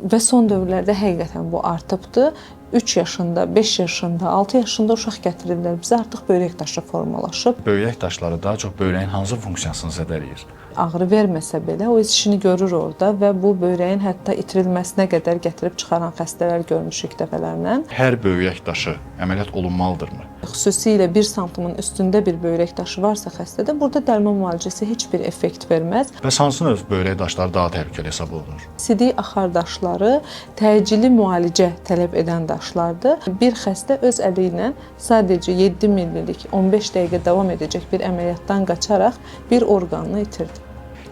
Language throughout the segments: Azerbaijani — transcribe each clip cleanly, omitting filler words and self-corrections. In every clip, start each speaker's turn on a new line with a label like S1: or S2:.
S1: Və son dövrlərdə həqiqətən bu artıbdır. 3 yaşında, 5 yaşında, 6 yaşında uşaq gətirirlər. Bizə artıq böyrək daşı formalaşıb.
S2: Böyrək daşları daha çox böyrəyin hansı funksiyasını zədələyir?
S1: Ağrı verməsə belə o öz işini görür orada və bu böyrəyin hətta itirilməsinə qədər gətirib çıxaran xəstələr görmüşük dəfələrlə.
S2: Hər böyrək daşı əməliyyat olunmalıdırmı?
S1: Xüsusilə 1 sm-ın üstündə bir böyrək daşı varsa xəstədə burada dərman müalicəsi heç bir effekt verməz.
S2: Bəs hansı növ böyrək daşları daha təhlükəli hesab olunur?
S1: Sidik axar daşları təcili müalicə tələb edən daşlardır. Bir xəstə öz əli ilə sadəcə 7 millilik 15 dəqiqə davam edəcək bir əməliyyatdan qaçaraq bir orqanını itirdi.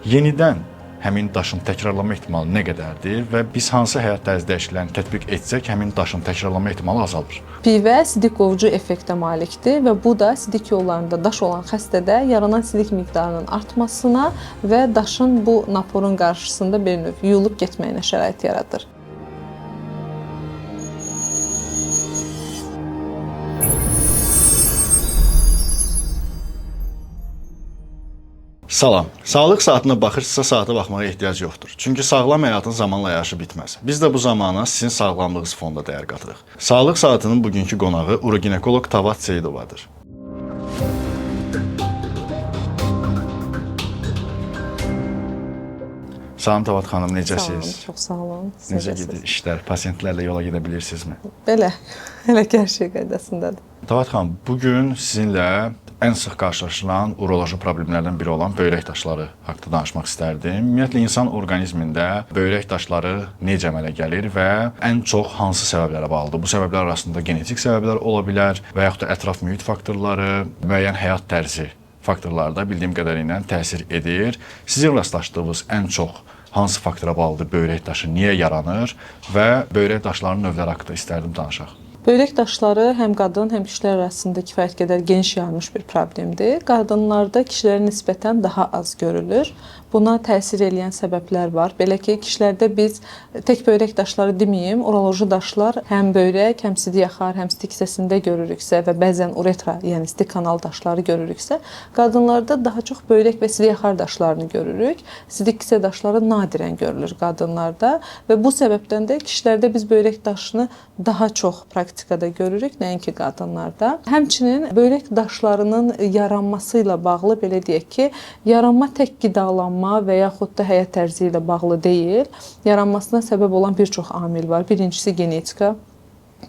S2: Yenidən həmin daşın təkrarlanma ehtimalı nə qədərdir və biz hansı həyat tərzi dəyişikliklərini tətbiq etsək həmin daşın təkrarlanma ehtimalı azalır?
S1: Pivə sidik qovucu effektə malikdir və bu da sidik yollarında daş olan xəstədə yaranan sidik miqdarının artmasına və daşın bu naporun qarşısında bir növ yuyulub getməyinə şərait yaradır.
S2: Salam. Sağlıq saatına baxırsınızsa saata baxmağa ehtiyac yoxdur. Çünki sağlam həyatın zamanla yaşı bitməz. Biz də bu zamana sizin sağlamlığınız fonda dəyər qatırıq. Sağlıq saatının bugünkü qonağı uroginekoloq Tavat Seyidovadır. Salam Tavat xanım, necəsiniz?
S1: Çox sağ olun.
S2: Necə gedir işlər? Pasientlərlə yola gedə bilirsinizmi?
S1: Belə, hələ ki hər şey qaydasındadır.
S2: Tavat xanım, bugün sizinlə ən sıx qarşılaşılan uroloji problemlərdən biri olan böyrək daşları haqqında danışmaq istərdim. Ümumiyyətlə, insan orqanizmində böyrək daşları necə əmələ gəlir və ən çox hansı səbəblərə bağlıdır? Bu səbəblər arasında genetik səbəblər ola bilər və yaxud da ətraf mühit faktorları, müəyyən həyat tərzi faktorları da bildiyim qədərilə təsir edir. Sizin rastlaşdığınız ən çox hansı faktora bağlıdır böyrək daşı, niyə yaranır və böyrək daşlarının növləri haqqında istərdim danışaq.
S1: Böyrək daşları həm qadın, həm kişilər arasında kifayət qədər geniş yayılmış bir problemdir. Qadınlarda kişilərə nisbətən daha az görülür. Buna təsir edən səbəblər var. Belə ki, kişilərdə biz tək böyrək daşları deməyim, uroloji daşlar həm böyrək, həm sidik axar, həm sidik hissəsində görürüksə və bəzən uretra, yəni sidik kanal daşları görürüksə, qadınlarda daha çox böyrək və sidik axar daşlarını görürük. Sidik hissə daşları nadirən görülür qadınlarda və bu səbəbdən də kişilərdə biz böyrək daşını daha çox praktikada görürük, nəinki qadınlarda. Həmçinin böyrək daşlarının yaranması ilə bağlı belə deyək ki, yaranma tək qidalanma və yaxud da həyat tərzi ilə bağlı deyil. Yaranmasına səbəb olan bir çox amil var. Birincisi genetika.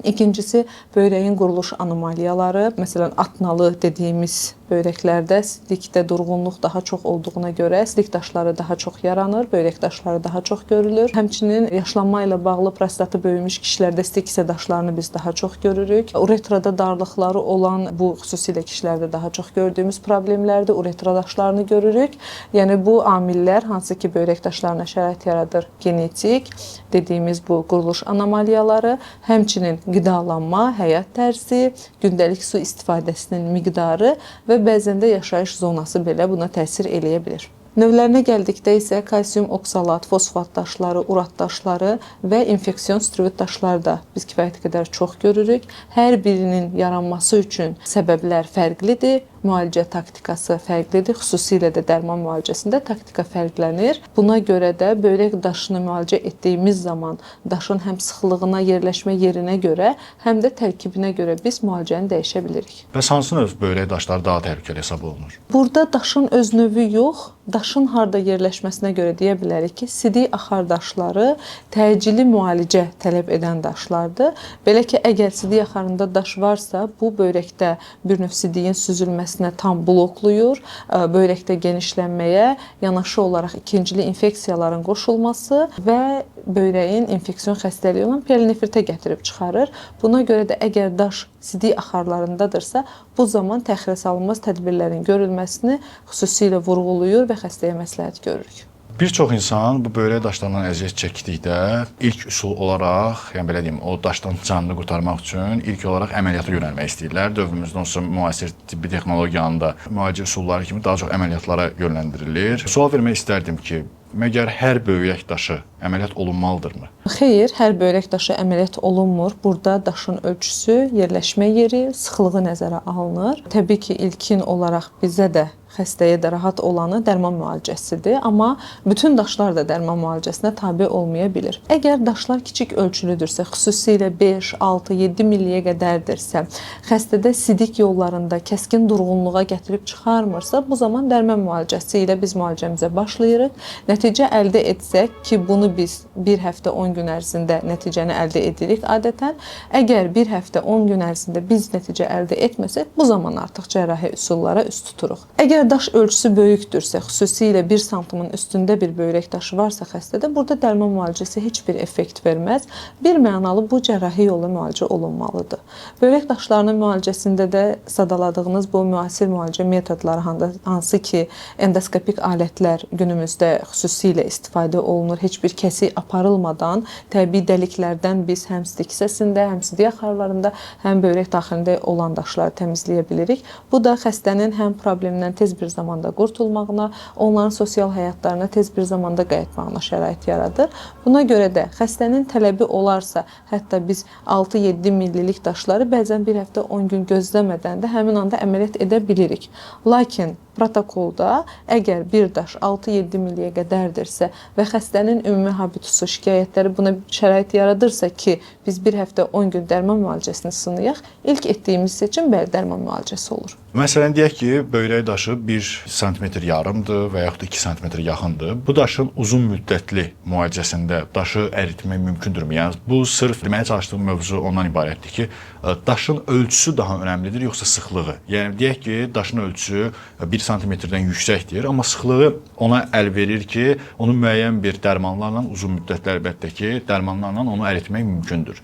S1: İkincisi böyrəyin quruluş anomaliyaları. Məsələn, atnalı dediyimiz böyrəklərdə sidikdə durğunluq daha çox olduğuna görə sidik daşları daha çox yaranır, böyrək daşları daha çox görülür. Həmçinin yaşlanma ilə bağlı prostatı böyümüş kişilərdə sidik hissə daşlarını biz daha çox görürük. Uretrada darlıqları olan, bu xüsusilə kişilərdə daha çox gördüyümüz problemlərdir. Uretra daşlarını görürük. Yəni bu amillər hansı ki böyrək daşlarına şərait yaradır? Genetik dediyimiz bu quruluş anomaliyaları, həmçinin qidalanma, həyat tərzi, gündəlik su istifadəsinin miqdarı və bəzən də yaşayış zonası belə buna təsir eləyə bilir. Növlərinə gəldikdə isə kalsium oksalat, fosfat daşları, urat daşları və infeksion struvit daşları da biz kifayət qədər çox görürük. Hər birinin yaranması üçün səbəblər fərqlidir. Müalicə taktikası fərqlidir. Xüsusilə də dərman müalicəsində taktika fərqlənir. Buna görə də böyrək daşını müalicə etdiyimiz zaman daşın həm sıxlığına, yerləşmə yerinə görə, həm də tərkibinə görə biz müalicəni dəyişə bilirik.
S2: Bəs hansı növ böyrək daşları daha təhlükəli hesab olunur?
S1: Burada daşın öz növü yox, daşın harda yerləşməsinə görə deyə bilərik ki, sidik axar daşları təcili müalicə tələb edən daşlardır. Belə ki, əgər sidik axarında daş varsa, bu böyrəkdə bir növ sidiyin süzülməsi tam bloklayır, böyrəkdə genişlənməyə yanaşı olaraq ikincili infeksiyaların qoşulması və böyrəyin infeksion xəstəliyi olan pielonefritə gətirib çıxarır. Buna görə də əgər daş sidik axarlarındadırsa, bu zaman təxirə salınmaz tədbirlərin görülməsini xüsusilə vurğulayır və xəstəyə məsləhət görürük.
S2: Bir çox insan bu böyrək daşlarından əziyyət çəkdikdə ilk üsul olaraq, yəni belə deyim, o daşdan canını qurtarmaq üçün ilk olaraq əməliyyata yönəlmək istəyirlər. Dövrümüzdə onsuz müasir tibbi texnologiyanın da müalicə üsulları kimi daha çox əməliyyatlara yönləndirilir. Sual vermək istərdim ki, məgər hər böyrək daşı əməliyyat olunmalıdırmı?
S1: Xeyr, hər böyrək daşı əməliyyat olunmur. Burada daşın ölçüsü, yerləşmə yeri, sıxlığı nəzərə alınır. Təbii ki, ilkin olaraq bizə də xəstəyə də rahat olanı dərman müalicəsidir, amma bütün daşlar da dərman müalicəsinə tabe olmaya bilir. Əgər daşlar kiçik ölçülüdürsə, xüsusilə 5, 6, 7 milliyə qədərdirsə, xəstədə sidik yollarında kəskin durğunluğa gətirib çıxarmırsa, bu zaman dərman müalicəsi ilə biz müalicəmizə başlayırıq. Nəticə əldə etsək ki, bunu biz bir həftə 10 gün ərzində nəticəni əldə edirik adətən. Əgər bir həftə 10 gün ərzində biz nəticə əldə etməsək, bu zaman artıq cərrahi üsullara üst tuturuq. Əgər daş ölçüsü böyükdürsə, xüsusilə 1 sm-ın üstündə bir böyrək daşı varsa xəstədə, burada dərman müalicəsi heç bir effekt verməz. Bir mənalı bu cərrahi yolla müalicə olunmalıdır. Böyrək daşlarının müalicəsində də sadaladığınız bu müasir müalicə metodları hansı ki, endoskopik alətlər günümüzdə xüsusilə istifadə olunur. Heç bir kəsik aparılmadan təbii dəliklərdən biz həm sidik hissəsində, həm sidik axarlarında, həm böyrək daxilində olan daşları təmizləyə bilirik. Bu da xəstənin həm problemdən tez bir zamanda qurtulmağına, onların sosial həyatlarına tez bir zamanda qayıtmağına şərait yaradır. Buna görə də xəstənin tələbi olarsa, hətta biz 6-7 millilik daşları bəzən bir həftə 10 gün gözləmədən də həmin anda əməliyyat edə bilirik. Lakin protokolda əgər bir daş 6-7 milliyə qədərdirsə və xəstənin ümumi habitusu şikayətləri buna şərait yaradırsa ki, biz bir həftə 10 gün dərman müalicəsini sınayaq, ilk etdiyimiz seçim bəli dərman müalicəsi olur.
S2: Məsələn, deyək ki, böyrək daşı 1 sm yarımdır və yaxud da 2 sm yaxındır. Bu daşın uzun müddətli müalicəsində daşı əritmək mümkündürmü? Yəni, bu sırf deməyə çalışdığım mövzu ondan ibarətdir ki, daşın ölçüsü daha önəmlidir, yoxsa sıxlığı? Yəni, deyək ki, daşın ölçüsü 1 sm-dən yüksəkdir, amma sıxlığı ona əl verir ki, onu müəyyən bir dərmanlarla, uzun müddətli əlbəttə ki, dərmanlarla onu əritmək mümkündür.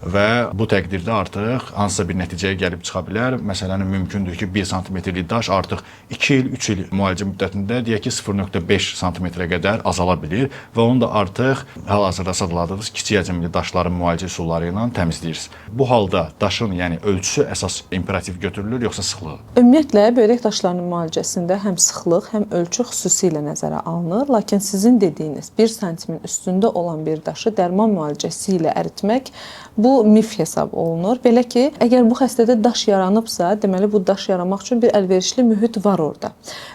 S2: Və bu təqdirdə artıq hansısa bir nəticəyə gəlib çıxa bilər. Məsələn, mümkündür ki, 1 sm-lik daş artıq 2 il, 3 il müalicə müddətində deyək ki, 0.5 sm-ə qədər azala bilir və onu da artıq hal-hazırda sadaladığınız kiçik həcmli daşların müalicə üsulları ilə təmizləyirsiniz. Bu halda daşın, yəni ölçüsü əsas imperativ götürülür, yoxsa sıxlığı?
S1: Ümumiyyətlə, böyrək daşlarının müalicəsində həm sıxlıq, həm ölçü xüsusilə nəzərə alınır. Lakin sizin dediyiniz 1 sm-in üstündə olan bir daşı dərman müalicəsi ilə əritmək bu mif hesab olunur. Belə ki, əgər bu xəstədə daş yaranıbsa, deməli bu daş yaranmaq üçün bir əlverişli mühit var orada.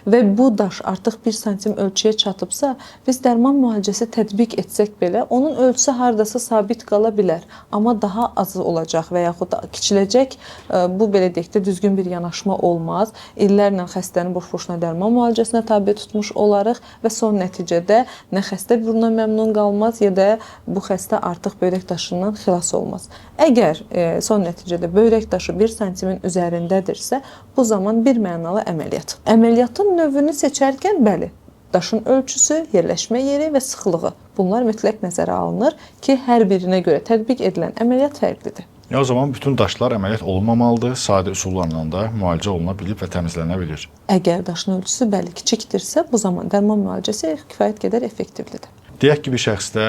S1: Və bu daş artıq 1 sm ölçüyə çatıbsa, biz dərman müalicəsi tətbiq etsək belə, onun ölçüsü hardasa sabit qala bilər. Amma daha az olacaq və yaxud da kiçiləcək. Bu belə deyək də düzgün bir yanaşma olmaz. İllərlə xəstəni boş-boşuna dərman müalicəsinə tabe tutmuş olarıq və son nəticədə nə xəstə bundan məmnun qalmaz, ya da bu xəstə artıq böyrək daşından xilas olmaz. Əgər son nəticədə böyrək daşı 1 sm-in üzərindədirsə, bu zaman bir mənalı əməliyyat. Əməliyyatın növünü seçərkən bəli, daşın ölçüsü, yerləşmə yeri və sıxlığı bunlar mütləq nəzərə alınır ki, hər birinə görə tətbiq edilən əməliyyat fərqlidir.
S2: O zaman bütün daşlar əməliyyat olunmamalıdır, sadə üsullarla da müalicə oluna bilir və təmizlənə bilir.
S1: Əgər daşın ölçüsü bəli kiçikdirsə, bu zaman dərman müalicəsi kifayət qədər effektivlidir.
S2: Deyək ki, bir şəxsdə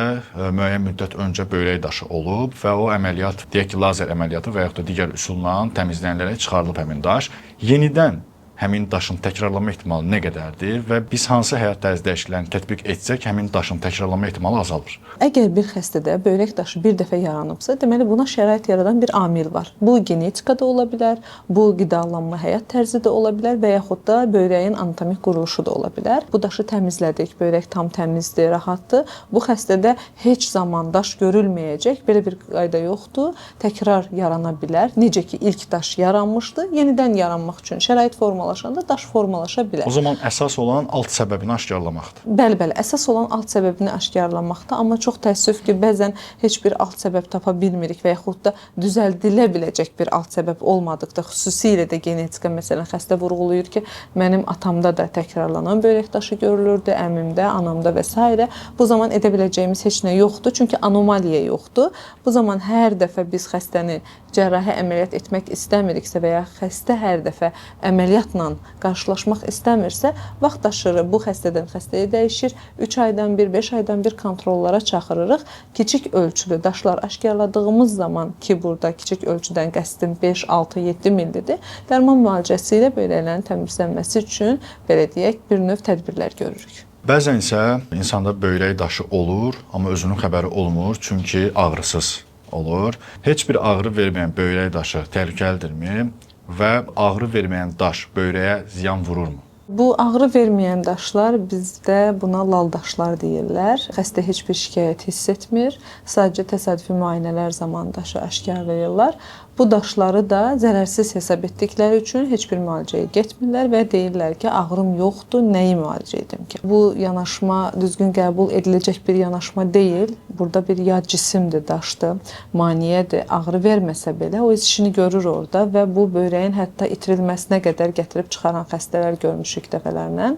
S2: müəyyən müddət öncə böyrək daşı olub və o əməliyyat, deyək ki, lazer əməliyyatı və yaxud da digər üsulla təmizlənilərək çıxarılıb həmin daş. Yenidən həmin daşın təkrarlanma ehtimalı nə qədərdir və biz hansı həyat tərzi dəyişikliklərini tətbiq etsək, həmin daşın təkrarlanma ehtimalı azalır?
S1: Əgər bir xəstədə böyrək daşı bir dəfə yaranıbsa, deməli buna şərait yaradan bir amil var. Bu genetika da ola bilər, bu qidalanma həyat tərzi də ola bilər və yaxud da böyrəyin anatomik quruluşu da ola bilər. Bu daşı təmizlədik, böyrək tam təmizdir, rahatdır. Bu xəstədə heç zaman daş görülməyəcək, belə bir qayda yoxdur. Təkrar yarana bilər. Necə ki, ilk daş yaranmışdı, yenidən yaranmaq üçün şərait formalaşanda daş formalaşa bilər.
S2: O zaman əsas olan alt səbəbini aşkarlamaqdır.
S1: Bəli, əsas olan alt səbəbini aşkarlamaqdır, amma çox təəssüf ki, bəzən heç bir alt səbəb tapa bilmirik və yaxud da düzəldilə biləcək bir alt səbəb olmadıqda, xüsusilə də genetika, məsələn, xəstə vurğulayır ki, mənim atamda da təkrarlanan böyrək daşı görülürdü, əmimdə, anamda və s. Bu zaman edə biləcəyimiz heç nə yoxdur, çünki anomaliya yoxdur. Bu zaman hər dəfə biz xəstəni cərrahi əməliyyat etmək istəmiriksə və ya xəstə hər dəfə əməliyyatla qarşılaşmaq istəmirsə, vaxtaşırı bu xəstədən xəstəyə dəyişir, 3 aydan bir, 5 aydan bir kontrollara çağırırıq. Kiçik ölçülü daşlar aşkarladığımız zaman ki, burada kiçik ölçüdən qəsdim 5, 6, 7 millidir, dərman müalicəsi ilə böyrəklərin təmizlənməsi üçün, belə deyək, bir növ tədbirlər görürük.
S2: Bəzən isə insanda böyrək daşı olur, amma özünün xəbəri olmur, çünki ağrısız olur. Heç bir ağrı verməyən böyrək daşı təhlükəlidirmi və ağrı verməyən daş böyrəyə ziyan vururmu?
S1: Bu ağrı verməyən daşlar bizdə buna lal daşlar deyirlər. Xəstə heç bir şikayət hiss etmir. Sadəcə təsadüfi müayinələr zamanı daşı aşkarlayırlar. Bu daşları da zərərsiz hesab etdikləri üçün heç bir müalicəyə getmirlər və deyirlər ki, ağrım yoxdur, nəyi müalicə edim ki? Bu yanaşma düzgün qəbul ediləcək bir yanaşma deyil. Burada bir ya cisimdir, daşdır, maneədir, ağrı verməsə belə o öz işini görür orada və bu böyrəyin hətta itirilməsinə qədər gətirib çıxaran xəstələr görmüşük dəfələrlə.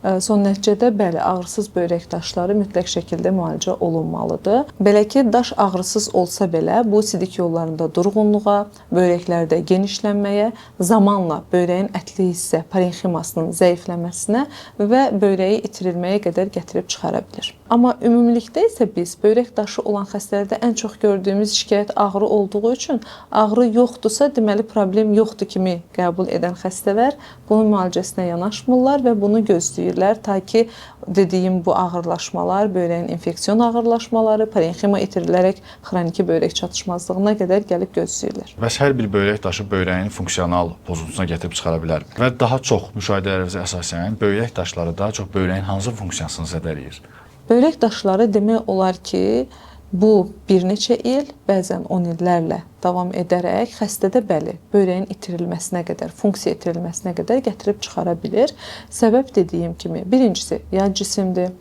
S1: Son nəticədə bəli, ağrısız böyrək daşları mütləq şəkildə müalicə olunmalıdır. Belə ki, daş ağrısız olsa belə bu sidik yollarında durğunluğa, böyrəklərdə genişlənməyə, zamanla böyrəyin ətli hissə parenximasının zəifləməsinə və böyrəyi itirilməyə qədər gətirib çıxara bilir. Amma ümumilikdə isə biz böyrək daşı olan xəstələrdə ən çox gördüyümüz şikayət ağrı olduğu üçün ağrı yoxdursa, deməli problem yoxdur kimi qəbul edən xəstələr bunun müalicəsinə yanaşmırlar və bunu gözləyirlər ta ki, dediyim bu ağırlaşmalar, böyrəyin infeksion ağırlaşmaları, parenxima itirilərək xroniki böyrək çatışmazlığına qədər gəlib gözləyirlər.
S2: Bəs hər bir böyrək daşı böyrəyin funksional pozuntusuna gətirib çıxara bilər və daha çox müşahidələrimizə əsasən böyrək daşları daha çox böyrəyin hansı funksiyasını zədələyir?
S1: Böyrək daşları demək olar ki, bu bir neçə il, bəzən 10 illərlə davam edərək xəstədə bəli, böyrəyin itirilməsinə qədər, funksiya itirilməsinə qədər gətirib çıxara bilir. Səbəb dediyim kimi, birincisi ya cisimdir,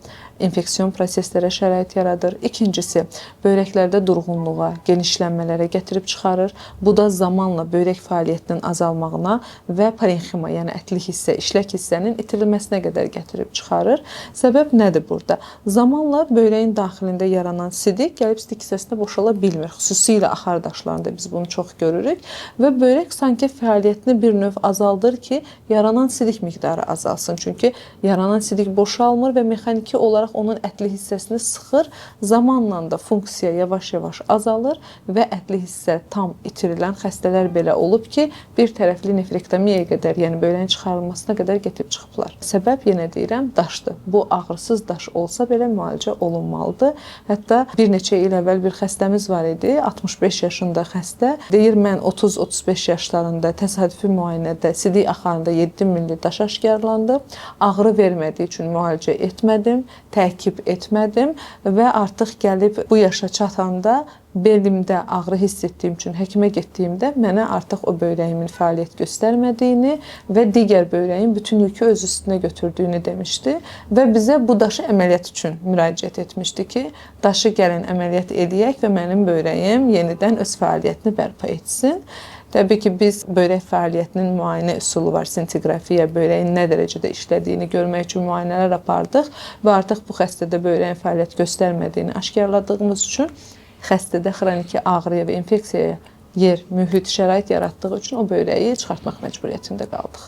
S1: infeksion proseslərə şərait yaradır. İkincisi, böyrəklərdə durğunluğa, genişlənmələrə gətirib çıxarır. Bu da zamanla böyrək fəaliyyətinin azalmağına və parenxima, yəni ətli hissə, işlək hissənin itirilməsinə qədər gətirib çıxarır. Səbəb nədir burada? Zamanla böyrəyin daxilində yaranan sidik gəlib sidik hissəsinə boşala bilmir. Xüsusilə axar daşlarında biz bunu çox görürük və böyrək sanki fəaliyyətini bir növ azaldır ki, yaranan sidik miqdarı azalsın. Çünki yaranan sidik boşalmır və mexaniki olaraq onun ətli hissəsini sıxır. Zamanla da funksiya yavaş-yavaş azalır və ətli hissə tam itirilən xəstələr belə olub ki, bir tərəfli nefrektomiyaya qədər, yəni böyrəyin çıxarılmasına qədər gətirib çıxıblar. Səbəb yenə deyirəm, daşdır. Bu ağrısız daş olsa belə müalicə olunmalıdır. Hətta bir neçə il əvvəl bir xəstəmiz var idi, 65 yaşında xəstə. Deyir, mən 30-35 yaşlarında təsadüfi müayinədə sidik axarında 7 milli daş aşkarlandı. Ağrı vermədiyi üçün müalicə etmədim, təkib etmədim və artıq gəlib bu yaşa çatanda belimdə ağrı hiss etdiyim üçün həkimə getdiyimdə mənə artıq o böyrəyimin fəaliyyət göstərmədiyini və digər böyrəyin bütün yükü öz üstünə götürdüyünü demişdi və bizə bu daşı əməliyyat üçün müraciət etmişdi ki, daşı gəlin əməliyyat edək və mənim böyrəyim yenidən öz fəaliyyətini bərpa etsin. Təbii ki, biz böyrək fəaliyyətinin müayinə üsulu var, sintiqrafiya, böyrəyin nə dərəcədə işlədiyini görmək üçün müayinələr apardıq və artıq bu xəstədə böyrəyin fəaliyyət göstərmədiyini aşkarladığımız üçün xəstədə xroniki ağrıya və infeksiyaya yer, mühit, şərait yaratdığı üçün o böyrəyi çıxartmaq məcburiyyətində qaldıq.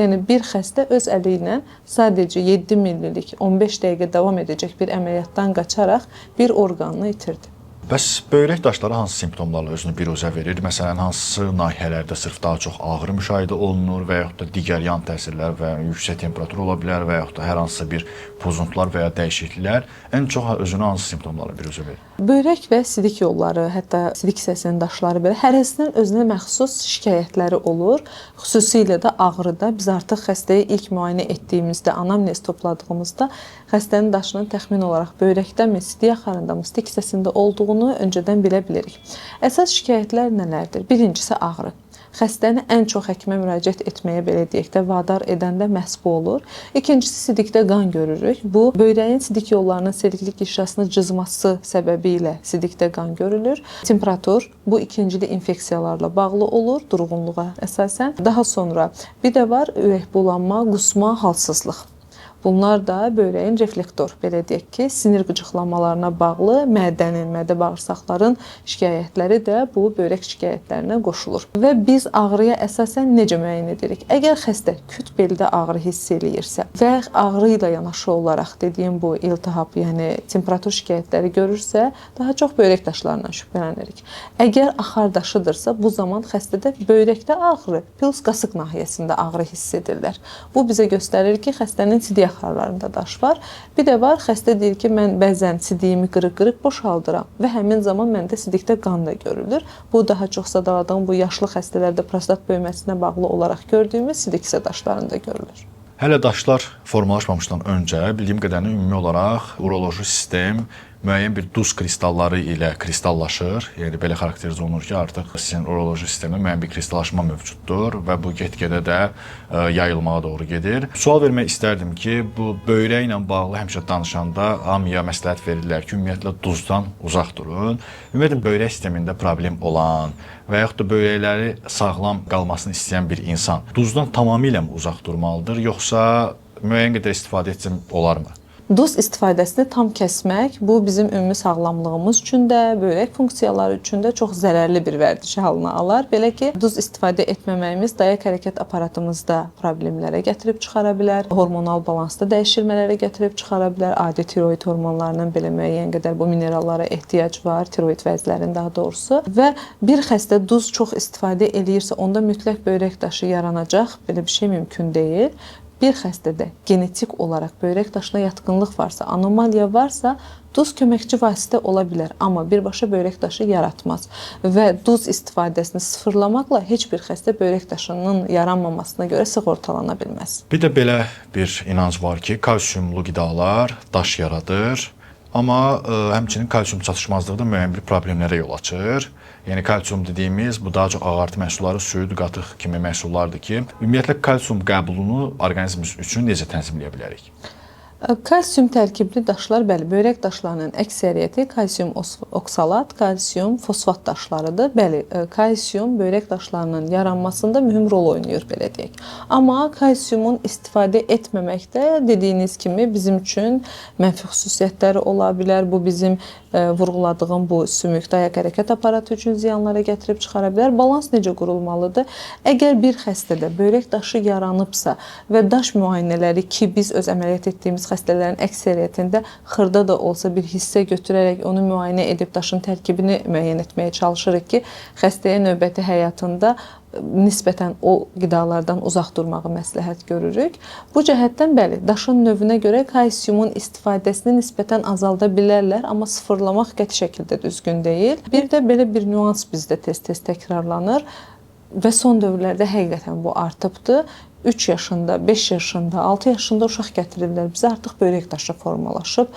S1: Yəni bir xəstə öz əli ilə sadəcə 7 millilik 15 dəqiqə davam edəcək bir əməliyyatdan qaçaraq bir orqanını itirdi.
S2: Bəs böyrək daşları hansı simptomlarla özünü biruzə verir? Məsələn, hansı nahiyələrdə sırf daha çox ağrı müşahidə olunur və yaxud da digər yan təsirlər və yüksək temperatur ola bilər və yaxud da hər hansısa bir pozuntular və ya dəyişikliklər ən çox özünü hansı simptomlarla biruzə verir?
S1: Böyrək və sidik yolları, hətta sidik hissəsinin daşları belə hər hissinin özünə məxsus şikayətləri olur. Xüsusilə də ağrıda biz artıq xəstəyi ilk müayinə etdiyimizdə, anamnez topladığımızda xəstənin daşının təxmin olaraq böyrəkdənmi, sidik axarındamı, sidik hissəsində olduğunu öncədən bilə bilirik. Əsas şikayətlər nələrdir? Birincisi ağrı. Xəstəni ən çox həkimə müraciət etməyə, belə deyək də, vadar edəndə məhz bu olur. İkincisi, sidikdə qan görürük. Bu, böyrəyin sidik yollarının seleklik qişrasını cızması səbəbilə sidikdə qan görülür. Temperatur, bu ikincili infeksiyalarla bağlı olur, durğunluğa əsasən. Daha sonra bir də var ürək bulanma, qusma, halsızlıq. Bunlar da böyrəyin reflektor, belə deyək ki, sinir qıcıqlanmalarına bağlı mədənin, mədə-bağırsaqların şikayətləri də bu böyrək şikayətlərinə qoşulur. Və biz ağrıya əsasən necə müəyyən edirik? Əgər xəstə küt beldə ağrı hiss eləyirsə və ağrı ilə yanaşı olaraq dediyim bu iltihab, yəni temperatur şikayətləri görürsə, daha çox böyrək daşlarından şübhələnirik. Əgər axar daşıdırsa, bu zaman xəstədə böyrəkdə ağrı, pils qasıq nahiyəsində ağrı hiss edirlər. Bu bizə göstərir ki, xəstənin sidik axarlarında daş var. Bir də var, xəstə deyir ki, mən bəzən sidiyimi qırıq-qırıq boşaldıram və həmin zaman məndə sidikdə qan da görülür. Bu daha çox sadaladığım bu yaşlı xəstələrdə prostat böyüməsinə bağlı olaraq gördüyümüz sidik hissə daşlarında görülür.
S2: Hələ daşlar formalaşmamışdan öncə bildiyim qədərilə ümumi olaraq uroloji sistem müəyyən bir duz kristalları ilə kristallaşır. Yəni belə xarakterizə olunur ki, artıq sizin uroloji sistemdə müəyyən bir kristallaşma mövcuddur və bu get-gedə də yayılmağa doğru gedir. Sual vermək istərdim ki, bu böyrəklə bağlı həmişə danışanda hamıya məsləhət verirlər ki, ümumiyyətlə duzdan uzaq durun. Ümumiyyətlə böyrək sistemində problem olan və yaxud da böyrəkləri sağlam qalmasını istəyən bir insan duzdan tamamilə mi uzaq durmalıdır, yoxsa müəyyən qədər istifadə etsəm olarmı?
S1: Duz istifadəsini tam kəsmək, bu bizim ümumi sağlamlığımız üçün də, böyrək funksiyaları üçün də çox zərərli bir vərdiş halına alar. Belə ki, duz istifadə etməməyimiz dayaq hərəkət aparatımızda problemlərə gətirib çıxara bilər, hormonal balansda dəyişilmələrə gətirib çıxara bilər, adi tiroid hormonlarının belə müəyyən qədər bu minerallara ehtiyac var, tiroid vəzlərinin daha doğrusu. Və bir xəstə duz çox istifadə eləyirsə, onda mütləq böyrək daşı yaranacaq, belə bir şey mümkün deyil. Bir xəstədə genetik olaraq böyrək daşına yatqınlıq varsa, anomaliya varsa, duz köməkçi vasitə ola bilər, amma birbaşa böyrək daşı yaratmaz. Və duz istifadəsini sıfırlamaqla heç bir xəstə böyrək daşının yaranmamasına görə sığortalana bilməz.
S2: Bir də belə bir inanc var ki, kalsiumlu qidalar daş yaradır. Amma həmçinin kalsium çatışmazlığı da müəyyən bir problemlərə yol açır. Yəni kalsium dediyimiz bu daha çox ağartı məhsulları, süd, qatıq kimi məhsullardır ki, ümumiyyətlə kalsium qəbulunu orqanizmimiz üçün necə tənzimləyə bilərik?
S1: Kalsium tərkibli daşlar, bəli, böyrək daşlarının əksəriyyəti kalsium oksalat, kalsium fosfat daşlarıdır. Bəli, kalsium böyrək daşlarının yaranmasında mühüm rol oynayır, belə deyək. Amma kalsiumun istifadə etməməkdə dediyiniz kimi bizim üçün mənfi xüsusiyyətləri ola bilər. Bu bizim vurğuladığım bu sümük dayaq hərəkət aparatı üçün ziyanlara gətirib çıxara bilər. Balans necə qurulmalıdır? Əgər bir xəstədə böyrək daşı yaranıbsa və daş müayinələri ki, biz öz əməliyyat etdiyimiz xəstələrin əksəriyyətində xırda da olsa bir hissə götürərək onu müayinə edib daşın tərkibini müəyyən etməyə çalışırıq ki, xəstəyə növbəti həyatında nisbətən o qidalardan uzaq durmağı məsləhət görürük. Bu cəhətdən bəli, daşın növünə görə kalsiumun istifadəsini nisbətən azalda bilərlər, amma sıfırlamaq qəti şəkildə düzgün deyil. Bir də belə bir nüans bizdə tez-tez təkrarlanır və son dövrlərdə həqiqətən bu artıbdır. 3 yaşında, 5 yaşında, 6 yaşında uşaq gətirirlər. Bizə artıq böyrək daşı formalaşıb.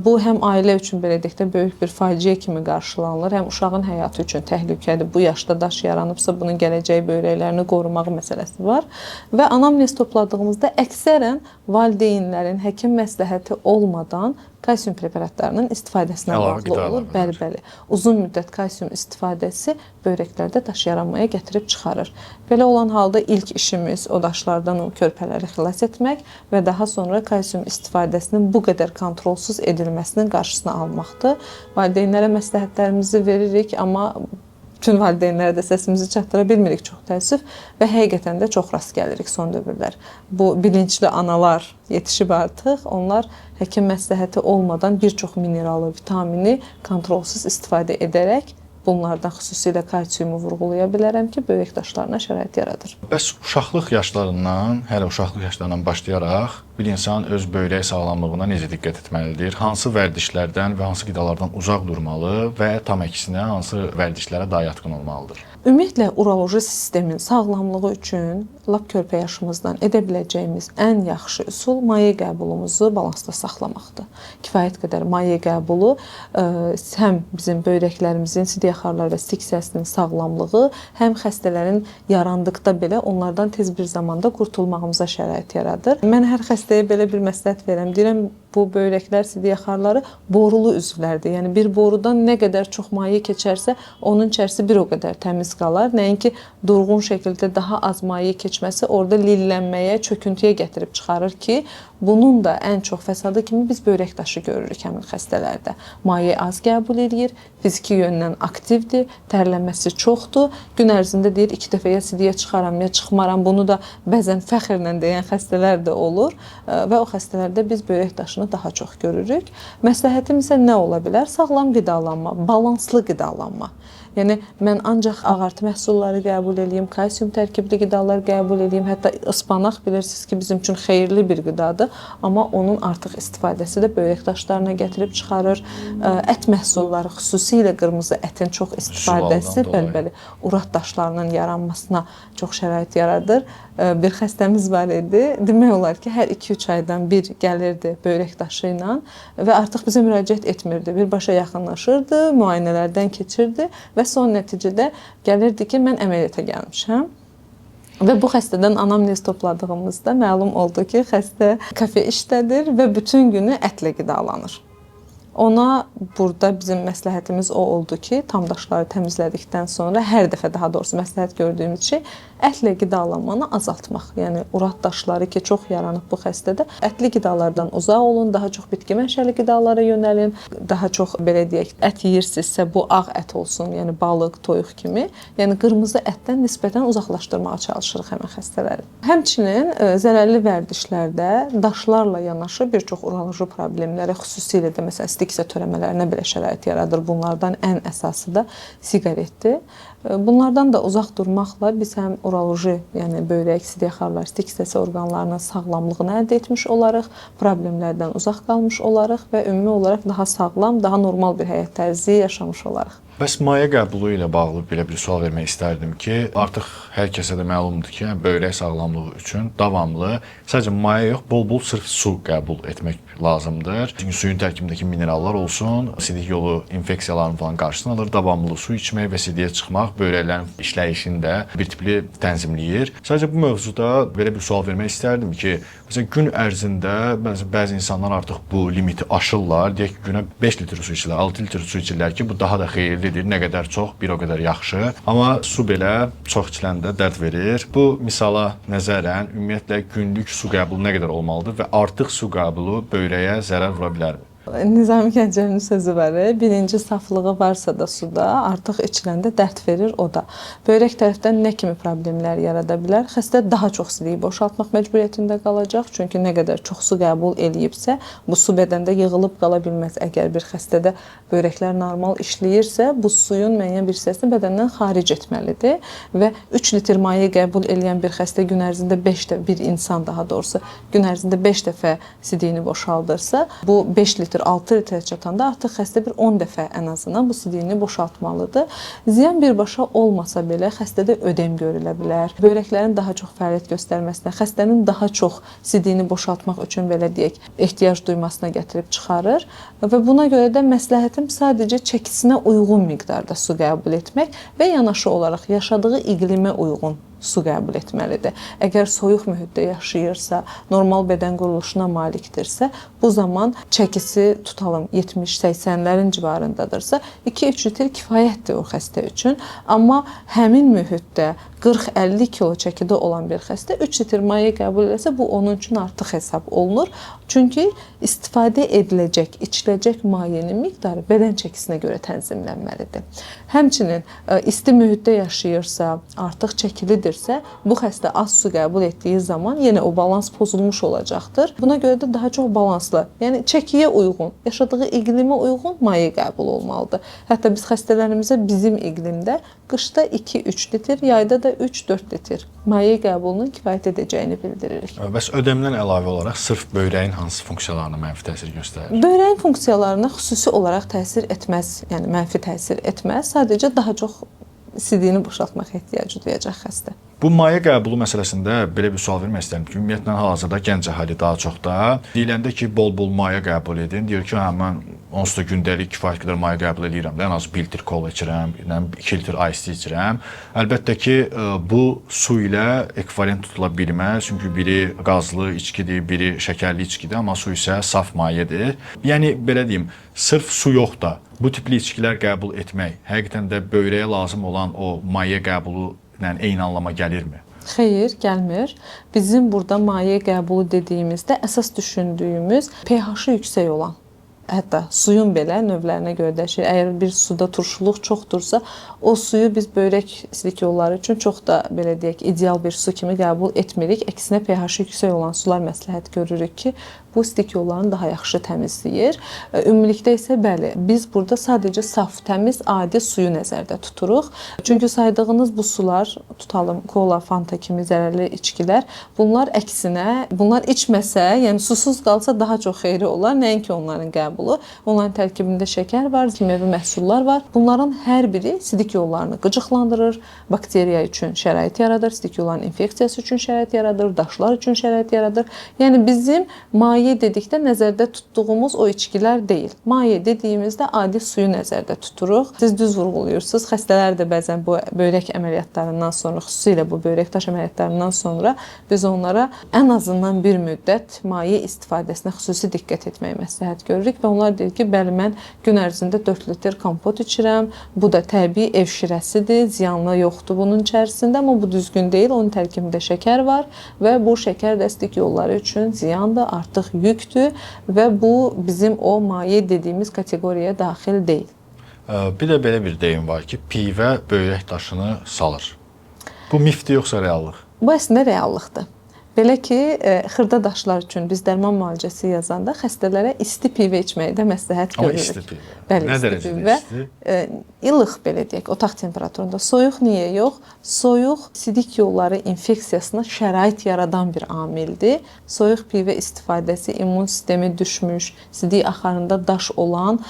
S1: Bu həm ailə üçün belə deyək də böyük bir faciə kimi qarşılanılır, həm uşağın həyatı üçün təhlükədir. Bu yaşda daş yaranıbsa bunun gələcəyi böyrəklərini qorumaq məsələsi var. Və anamnez topladığımızda əksərən valideynlərin həkim məsləhəti olmadan kalsium preparatlarının istifadəsinə bağlı olur. Bəli. Uzun müddət kalsium istifadəsi böyrəklərdə daş yaranmaya gətirib çıxarır. Belə olan halda ilk işimiz o daşlardan o körpələri xilas etmək və daha sonra kalsium istifadəsinin bu qədər kontrolsuz edilməsinin qarşısını almaqdır. Valideynlərə məsləhətlərimizi veririk, amma bütün valideynlərə də səsimizi çatdıra bilmirik, çox təəssüf, və həqiqətən də çox rast gəlirik son dövrlər. Bu bilinçli analar yetişib artıq, onlar həkim məsləhəti olmadan bir çox mineralı, vitamini kontrolsuz istifadə edərək bunlardan xüsusilə kalsiumu vurğulaya bilərəm ki, böyrək daşlarına şərait yaradır.
S2: Bəs uşaqlıq yaşlarından, hələ uşaqlıq yaşlarından başlayaraq bir insan öz böyrək sağlamlığına necə diqqət etməlidir? Hansı vərdişlərdən və hansı qidalardan uzaq durmalı və tam əksinə hansı vərdişlərə daha yatqın olmalıdır?
S1: Ümumiyyətlə, uroloji sistemin sağlamlığı üçün lap körpə yaşımızdan edə biləcəyimiz ən yaxşı üsul maye qəbulumuzu balansda saxlamaqdır. Kifayət qədər maye qəbulu həm bizim böyrəklərimizin, sidiyaxarlar və stik hissəsinin sağlamlığı, həm xəstələrin yarandıqda belə onlardan tez bir zamanda qurtulmağımıza şərait yaradır. Mən hər xəstəyə belə bir məsləhət verirəm. Deyirəm, bu böyrəklər, sidiyaxarları borulu üzvlərdir. Yəni bir borudan nə qədər çox maye keçərsə, onun içərisi bir o qədər təmiz qalar. Nəinki durğun şəkildə daha az maye keçməsi orada lillənməyə, çöküntüyə gətirib çıxarır ki, bunun da ən çox fəsadı kimi biz böyrək daşı görürük həmin xəstələrdə. Maye az qəbul edir, fiziki yöndən aktivdir, tərləməsi çoxdur. Gün ərzində deyir 2 dəfə ya sidiyə çıxaram, ya çıxmaram. Bunu da bəzən fəxrlə deyən xəstələr də olur. və o xəstələrdə biz böyrək daşını daha çox görürük. Məsləhətim isə nə ola bilər? Sağlam qidalanma, balanslı qidalanma. Yəni mən ancaq ağartı məhsulları qəbul edeyim, kalsium tərkibli qidalar qəbul edeyim. Hətta ıspanaq bilirsiniz ki, bizim üçün xeyirli bir qidadır, amma onun artıq istifadəsi də böyrək daşlarına gətirib çıxarır. Ət məhsulları, xüsusilə qırmızı ətin çox istifadəsi bəli, uraq daşlarının yaranmasına çox şərait yaradır. Bir xəstəmiz var idi. Demək olar ki, hər 2-3 aydan bir gəlirdi böyrək daşı ilə və artıq bizə müraciət etmirdi. Birbaşa yaxınlaşırdı, müayinələrdən keçirdi və son nəticədə gəlirdi ki, mən əməliyyata gəlmişəm. Və bu xəstədən anamnez topladığımızda məlum oldu ki, xəstə kafe işlədir və bütün günü ətlə qidalanır. Ona burada bizim məsləhətimiz o oldu ki, tam daşları təmizlədikdən sonra hər dəfə daha doğrusu məsləhət gördüyümüz şey ətlə qidalanmanı azaltmaq. Yəni uraq daşları ki, çox yaranıb bu xəstədə. Ətli qidalardan uzaq olun, daha çox bitki mənşəli qidalara yönəlin. Daha çox belə deyək, ət yeyirsinizsə bu ağ ət olsun, yəni balıq, toyuq kimi. Yəni qırmızı ətdən nisbətən uzaqlaşdırmağa çalışırıq həmin xəstələri. Həmçinin zərərli vərdişlərdə daşlarla yanaşı bir çox uroloji problemlərə, xüsusilə də məsələn stiksə törəmələrinə belə şərait yaradır. Bunlardan ən əsası da siqaretdir. Bunlardan da uzaq durmaqla biz həm uroloji, yəni böyrək, sidik xarlar, stik hissəsi orqanlarının sağlamlığını əldə etmiş olarıq, problemlərdən uzaq qalmış olarıq və ümumi olaraq daha sağlam, daha normal bir həyat tərzi yaşamış olarıq.
S2: Bəs maye qəbulu ilə bağlı belə bir sual vermək istərdim ki, artıq hər kəsə də məlumdur ki, böyrək sağlamlığı üçün davamlı sadəcə maye yox, bol-bol sırf su qəbul etmək lazımdır. Çünki suyun tərkibindəki minerallar olsun, sidik yolu infeksiyalarının falan qarşısını alır, davamlı su içmək və sidiyə çıxmaq böyrəklərin işləyişini də bir tipli tənzimləyir. Sadəcə bu mövzuda belə bir sual vermək istərdim ki, məsələn gün ərzində bəzi insanlar artıq bu limiti aşırlar, deyək ki, günə 5 litr su içirlər, 6 litr su içirlər ki, bu daha da xeyirlidir. Nə qədər çox, bir o qədər yaxşı. Amma su belə çox içiləndə dərd verir. Bu misala nəzərən ümumiyyətlə günlük su qəbulu nə qədər olmalıdır və artıq su qəbulu böyrəyə zərər vura bilərmi?
S1: Nizami Gəncəvinin sözü var. Birinci saflığı varsa da suda artıq içiləndə dərd verir o da. Böyrək tərəfdən nə kimi problemlər yarada bilər? Xəstə daha çox sidiyi boşaltmaq məcburiyyətində qalacaq. Çünki nə qədər çox su qəbul eləyibsə, bu su bədəndə yığılıb qala bilməz. Əgər bir xəstədə böyrəklər normal işləyirsə, bu suyun müəyyən bir hissəsini bədəndən xaric etməlidir və 3 litr maye qəbul edən bir xəstə gün ərzində 5 dəfə, bir insan daha doğrusu gün ərzində 5 dəfə sidiyini boşaldırsa, bu 5 litr 6 litrə çatanda artıq xəstə bir 10 dəfə ən azından bu sidiyini boşaltmalıdır. Ziyan birbaşa olmasa belə xəstədə ödem görülə bilər. Böyrəklərin daha çox fəaliyyət göstərməsinə, xəstənin daha çox sidiyini boşaltmaq üçün belə deyək, ehtiyac duymasına gətirib çıxarır və buna görə də məsləhətim sadəcə çəkisinə uyğun miqdarda su qəbul etmək və yanaşı olaraq yaşadığı iqlimə uyğun su qəbul etməlidir. Əgər soyuq mühitdə yaşayırsa, normal bədən quruluşuna malikdirsə, bu zaman çəkisi tutalım 70-80-lərin civarındadırsa, 2-3 litr kifayətdir o xəstə üçün. Amma həmin mühitdə 40-50 kilo çəkidə olan bir xəstə 3 litr maye qəbul etsə, bu onun üçün artıq hesab olunur. Çünki istifadə ediləcək, içiləcək mayenin miqdarı bədən çəkisinə görə tənzimlənməlidir. Həmçinin isti mühitdə yaşayırsa, artıq çəkilidirsə, bu xəstə az su qəbul etdiyi zaman yenə o balans pozulmuş olacaqdır. Buna görə də daha çox balanslı, yəni çəkiyə uyğun, yaşadığı iqlimə uyğun maye qəbul olmalıdır. Hətta biz xəstələrimizə bizim iqlimdə qışda 2-3 litr, yayda da 3-4 litr maye qəbulunun kifayət edəcəyini bildiririk.
S2: Bəs ödəmdən əlavə olaraq sırf böyrəyin hansı funksiyalarına mənfi təsir göstərir?
S1: Böyrəyin funksiyalarına xüsusi olaraq təsir etməz, yəni mənfi təsir etməz. Sadəcə daha çox sidiyini boşaltmaq ehtiyacı duyacaq xəstə.
S2: Bu maye qəbulu məsələsində belə bir sual vermək istəyirəm ki, ümumiyyətlə hal-hazırda gənc əhali daha çox da deyiləndə ki, bol-bol maye qəbul edin, deyir ki, mən onsuz da gündəlik kifayət qədər maye qəbul edirəm də, ən az 1 litr kola içirəm, 2 litr ice tea içirəm. Əlbəttə ki, bu su ilə ekvivalent tutula bilməz, çünki biri qazlı içkidir, biri şəkərli içkidir, amma su isə saf mayedir. Yəni belə deyim, sırf su yox da bu tipli içkilər qəbul etmək həqiqətən də böyrəyə lazım olan o maye qəbulu ilə eyni anlama gəlirmi?
S1: Xeyr, gəlmir. Bizim burada maye qəbulu dediyimizdə əsas düşündüyümüz pH-ı yüksək olan hətta suyun belə növlərinə görə dəyişir. Əgər bir suda turşuluq çoxdursa, o suyu biz börək sidik yolları üçün çox da belə deyək ideal bir su kimi qəbul etmirik. Əksinə pH-i yüksək olan sular məsləhət görürük ki, bu sidik yollarını daha yaxşı təmizləyir. Ümumilikdə isə bəli, biz burada sadəcə saf, təmiz, adi suyu nəzərdə tuturuq. Çünki saydığınız bu sular, tutalım kola, fanta kimi zərərli içkilər, bunlar əksinə, bunlar içməsə, yəni susuz qalsa daha çox xeyri olar. Nəinki onların qəbulu. Onların tərkibində şəkər var, kimyəvi məhsullar var. Bunların hər biri sidik yollarını qıcıqlandırır, bakteriya üçün şərait yaradır, sidik yollarının infeksiyası üçün şərait yaradır, daşlar üçün şərait yaradır. Yəni bizim maye dedikdə nəzərdə tutduğumuz o içkilər deyil. Maye dediyimizdə adi suyu nəzərdə tuturuq. Siz düz vurğuluyursunuz. Xəstələr də bəzən bu börək əməliyyatlarından sonra, xüsusilə bu börək daş əməliyyatlarından sonra biz onlara ən azından bir müddət maye istifadəsinə xüsusi diqqət etməyi məsləhət görürük və onlar deyir ki, bəli, mən gün ərzində 4 litr kompot içirəm. Bu da təbii ev şirəsidir, ziyanlı yoxdur bunun içərisində, amma bu düzgün deyil. Onun tərkibində şəkər var və bu şəkər də sidik yolları üçün ziyandır, artıq yükdür və bu bizim o maye dediyimiz kateqoriyaya daxil deyil.
S2: Bir də belə bir deyim var ki, pivə böyrək daşını salır. Bu mifdir yoxsa reallıq?
S1: Bu əslində reallıqdır. Belə ki, xırda daşlar üçün biz dərman müalicəsi yazanda xəstələrə isti pivə içməyi də məsləhət görürük.
S2: Amma isti pivə.
S1: Bəli,
S2: Nə
S1: isti
S2: dərəcədə
S1: pivə.
S2: isti?
S1: İlıq belə deyək, otaq temperaturunda. Soyuq niyə yox? Soyuq sidik yolları infeksiyasına şərait yaradan bir amildir. Soyuq pivə istifadəsi immun sistemi düşmüş, sidik axarında daş olan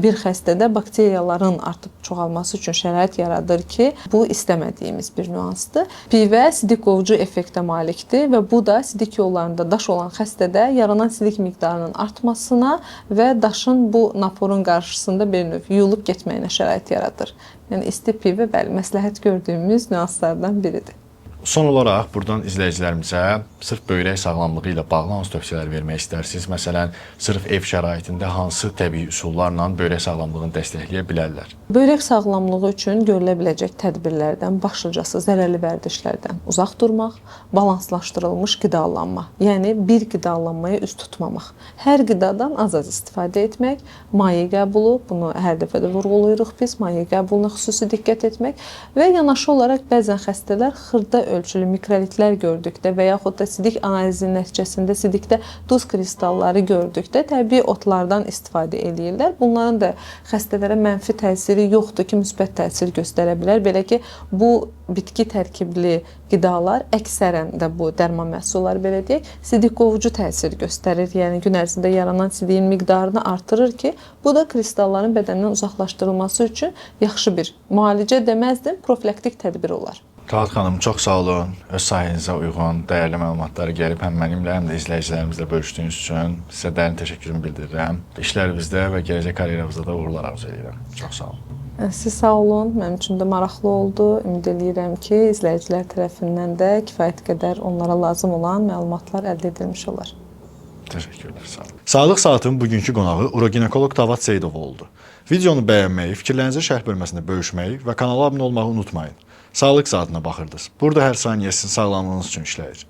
S1: bir xəstədə bakteriyaların artıb çoxalması üçün şərait yaradır ki, bu istəmədiyimiz bir nüansdır. Pivə sidik qovucu effektə malikdir və bu da sidik yollarında daş olan xəstədə yaranan sidik miqdarının artmasına və daşın bu naporun qarşısında bir növ yuyulub getməyinə şərait yaradır. Yəni isti pivə bəli, məsləhət gördüyümüz nüanslardan biridir.
S2: Son olaraq buradan izləyicilərimizə sırf böyrək sağlamlığı ilə bağlı hansı tövsiyələr vermək istərsiniz? Məsələn, sırf ev şəraitində hansı təbii üsullarla böyrək sağlamlığını dəstəkləyə bilərlər?
S1: Böyrək sağlamlığı üçün görülə biləcək tədbirlərdən başlıcası zərərli vərdişlərdən uzaq durmaq, balanslaşdırılmış qidalanma, yəni bir qidalanmaya üst tutmamaq. Hər qidadan az-az istifadə etmək, maye qəbulu, bunu hər dəfə də vurğulayırıq biz, maye qəbuluna xüsusi diqqət etmək və yanaşı olaraq bəzən xəstələr xırda ölçülü mikrolitlər gördükdə və yaxud da sidik analizinin nəticəsində sidikdə duz kristalları gördükdə təbii otlardan istifadə edirlər. Bunların da xəstələrə mənfi təsiri yoxdur ki, müsbət təsir göstərə bilər. Belə ki, bu bitki tərkibli qidalar əksərən də bu dərman məhsulları belə deyək, sidik qovucu təsir göstərir. Yəni gün ərzində yaranan sidiyin miqdarını artırır ki, bu da kristalların bədəndən uzaqlaşdırılması üçün yaxşı bir müalicə deməzdim, profilaktik tədbir olar.
S2: Rahat xanım, çox sağ olun. Öz sahənizə uyğun, dəyərli məlumatları gəlib həm mənimlə, həm də izləyicilərimizlə bölüşdüyünüz üçün sizə dərin təşəkkürümü bildirirəm. İşlərinizdə və gələcək karyeranızda da uğurlar arzu edirəm. Çox sağ olun.
S1: Siz sağ olun. Mənim üçün də maraqlı oldu. Ümid edirəm ki, izləyicilər tərəfindən də kifayət qədər onlara lazım olan məlumatlar əldə edilmiş olar.
S2: Təşəkkürlər, sağ olun. Sağlıq Saatın bugünkü qonağı uroginekoloq Tavat Seyidov oldu. Videonu bəyənməyi, fikirlərinizi şərh bölməsində bölüşməyi və kanala abunə olmağı unutmayın. Sağlıq Saatına baxırdınız. Burada hər saniyə sizin sağlamlığınız üçün işləyir.